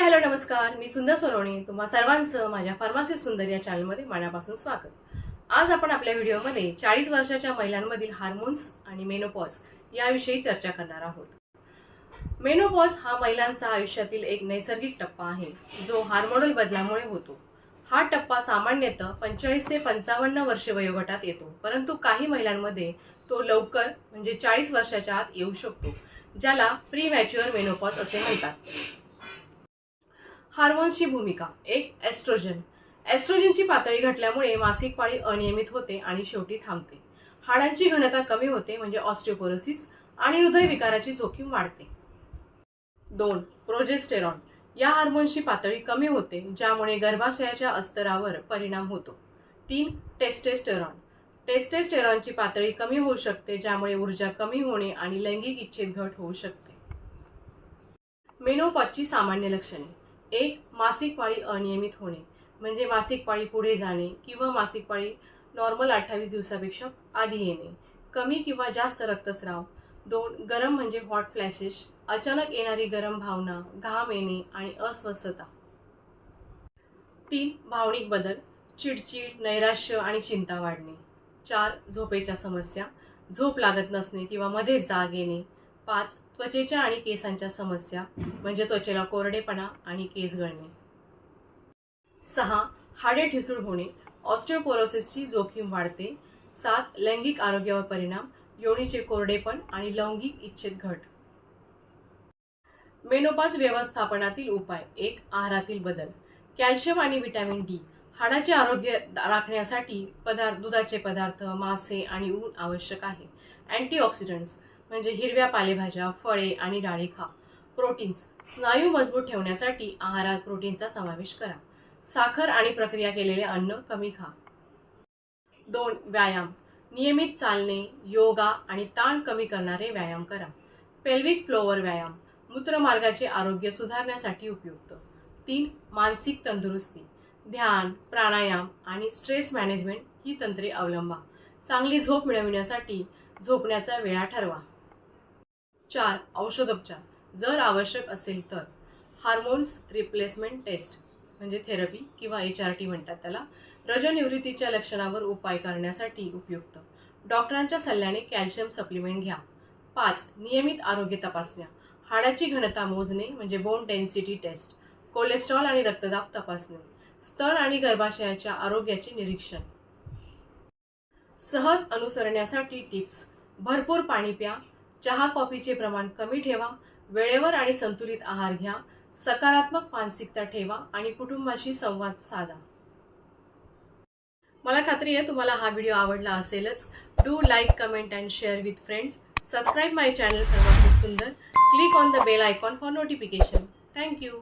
Hello नमस्कार, मी सुंदर सोनवणे तुम्हा सर्वांचं माझ्या फार्मसी सुंदर या चॅनलमध्ये मनापासून स्वागत। आज आपण आपल्या व्हिडिओमध्ये 40 वर्षाच्या महिलांमधील हार्मोन्स आणि मेनोपॉज याविषयी चर्चा करणार आहोत। मेनोपॉज हा महिलांचा आयुष्यातील एक नैसर्गिक टप्पा आहे जो हार्मोनल बदलामुळे होतो। हा टप्पा सामान्यतः 45 ते 55 वर्षे वयोगटात येतो, परंतु काही महिलांमध्ये तो लवकर म्हणजे 40 वर्षाच्या आत येऊ शकतो, ज्याला प्री मॅच्युअर मेनोपॉज असे म्हणतात। हार्मोन्सची भूमिका। एक, एस्ट्रोजन। एस्ट्रोजनची पातळी घटल्यामुळे मासिक पाळी अनियमित होते आणि शेवटी थांबते। हाडांची घनता कमी होते म्हणजे ऑस्टिओपोरोसिस आणि हृदयविकाराची जोखीम वाढते। 2, प्रोजेस्टेरॉन। या हार्मोन्सची पातळी कमी होते ज्यामुळे गर्भाशयाच्या अस्तरावर परिणाम होतो। 3, टेस्टोस्टेरॉन। टेस्टोस्टेरॉनची पातळी कमी होऊ शकते ज्यामुळे ऊर्जा कमी होणे आणि लैंगिक इच्छेत घट होऊ शकते। मेनोपॉजची सामान्य लक्षणे। 1, मासिक पाळी अनियमित होणे म्हणजे मासिक पाळी पुढे जाणे किंवा मासिक पाळी नॉर्मल 28 दिवसापेक्षा आधी येणे, कमी किंवा जास्त रक्तस्राव। 2, गरम म्हणजे हॉट फ्लॅशेस, अचानक येणारी गरम भावना, घाम येणे आणि अस्वस्थता। 3, भावनिक बदल, चिडचिड, नैराश्य आणि चिंता वाढणे। 4, झोपेच्या समस्या, झोप लागत नसणे किंवा मध्येच जाग येणे। 5, त्वचेच्या आणि केसांच्या समस्या म्हणजे त्वचेला कोरडेपणा आणि केस गळणे। 6, हाडे ठिसूळ होणे, ऑस्टिओपोरोसिसची जोखीम वाढते। 7, लैंगिक आरोग्यावर परिणाम, योनीचे कोरडेपण आणि लैंगिक इच्छेत घट। मेनोपॉज व्यवस्थापनातील उपाय। 1, आहारातील बदल। कॅल्शियम आणि व्हिटॅमिन डी, हाडाचे आरोग्य राखण्यासाठी दुधाचे पदार्थ, मासे आणि ऊन आवश्यक आहे। अँटीऑक्सिडंट्स म्हणजे हिरव्या पालेभाज्या, फळे आणि डाळी खा। प्रोटीन्स, स्नायू मजबूत ठेवण्यासाठी आहारात प्रोटीनचा समावेश करा। साखर आणि प्रक्रिया केलेले अन्न कमी खा। 2, व्यायाम, नियमित चालणे, योगा आणि ताण कमी करणारे व्यायाम करा। पेल्विक फ्लोअर व्यायाम, मूत्रमार्गाचे आरोग्य सुधारण्यासाठी उपयुक्त। 3, मानसिक तंदुरुस्ती, ध्यान, प्राणायाम आणि स्ट्रेस मॅनेजमेंट ही तंत्रे अवलंबा। चांगली झोप मिळविण्यासाठी झोपण्याचा वेळा ठरवा। 4, औषधोपचार, जर आवश्यक असेल तर हार्मोन्स रिप्लेसमेंट टेस्ट म्हणजे थेरपी किंवा HRT म्हणतात त्याला, रजोनिवृत्तीच्या लक्षणावर उपाय करण्यासाठी उपयुक्त। डॉक्टरांच्या सल्ल्याने कॅल्शियम सप्लिमेंट घ्या। 5, नियमित आरोग्य तपासण्या, हाडाची घनता मोजणे म्हणजे बोन डेन्सिटी टेस्ट, कोलेस्ट्रॉल आणि रक्तदाब तपासणे, स्तन आणि गर्भाशयाच्या आरोग्याचे निरीक्षण। सहज अनुसरण्यासाठी टिप्स। भरपूर पाणी प्या, चहा कॉफीचे प्रमाण कमी ठेवा, वेळेवर आणि संतुलित आहार घ्या, सकारात्मक मानसिकता ठेवा आणि कुटुंबाशी संवाद साधा। मला खात्री आहे तुम्हाला हा व्हिडिओ आवडला असेलच। Do like, comment and share with friends. Subscribe my channel pharmacy Sundar. Click on the bell icon for notification. Thank you.